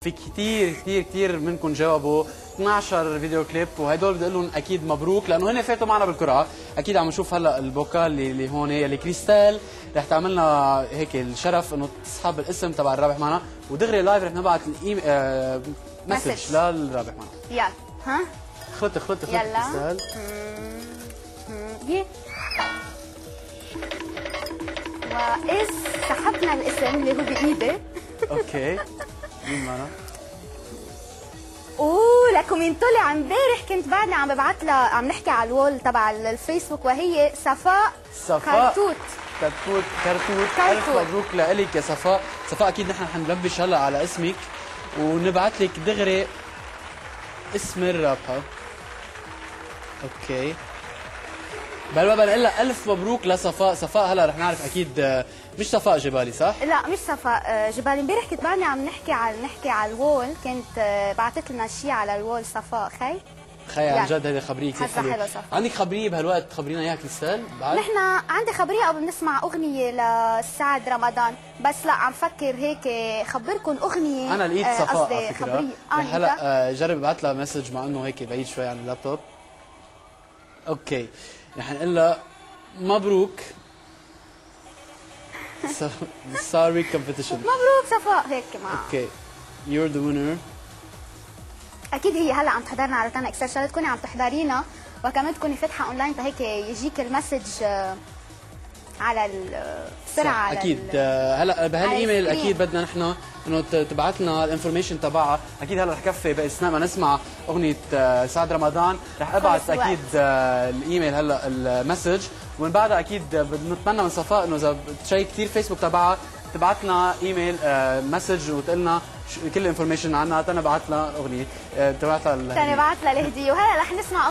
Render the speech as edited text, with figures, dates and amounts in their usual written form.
في كثير كثير كثير منكم جاوبوا 12 فيديو كليب، وهدول بدي اقول لهم اكيد مبروك لانه هن فاتوا معنا بالقرعه. اكيد عم نشوف هلا البوكال اللي هون اللي كريستال رح تعمل لنا هيك الشرف انه تسحب الاسم تبع الرابح معنا، ودغري لايف رح نبعث مسج للرابح معنا. يلا ها خلطي كريستال. وإذ سحبنا الاسم اللي هو بايدي. اوكي مين معنا؟ لكومنتو اللي امبارح كنت بعدني عم ببعث لها، عم نحكي على الوول تبع الفيسبوك، وهي صفاء كرتوت. الف مبروك لك يا صفاء. صفاء اكيد نحن حنلبش هلا على اسمك ونبعث لك دغري اسم الرابحه. اوكي بل بنقول لها الف مبروك لصفاء. صفاء هلا رح نعرف اكيد مش صفاء جبالي صح؟ لا مش صفاء جبالي. امبارح كنت بعدني عم نحكي على الوول، كنت بعثت لنا شيء على الوول صفاء. خي عن جد هيدي خبريه كثير حلوه. عندك خبريه بهالوقت تخبرينا اياها كريستال بعد؟ نحن عندي خبريه قبل نسمع اغنيه لسعد رمضان، بس لا عم فكر هيك خبركم اغنيه. انا لقيت صفاء على فكره. خبريه هلا جرب ابعث لها مسج مع انه هيك بعيد شوي عن اللابتوب. اوكي رح نقول لها مبروك sorry competition. مبروك صفاء هيك معها. اوكي you're the winner. اكيد هي هلا عم تحضرنا على تانا اكسل، شغله تكوني عم تحضرينا وكمان تكوني فاتحه اونلاين فهيك يجيك المسج على السرعه. اكيد هلا بهالايميل اكيد بدنا نحن انه تبعث لنا الانفورميشن تبعها. اكيد هلا رح كفي باثناء ما نسمع اغنيه سعد رمضان رح ابعث اكيد الايميل هلا المسج، ومن بعدها اكيد بنتمنى من صفاء انه اذا بتشيك كثير فيسبوك تبعها تبعث لنا ايميل مسج وتقول لنا كل الانفورميشن عنها تنبعث لها اغنيه تبعث لها الهديه. وهلا رح نسمع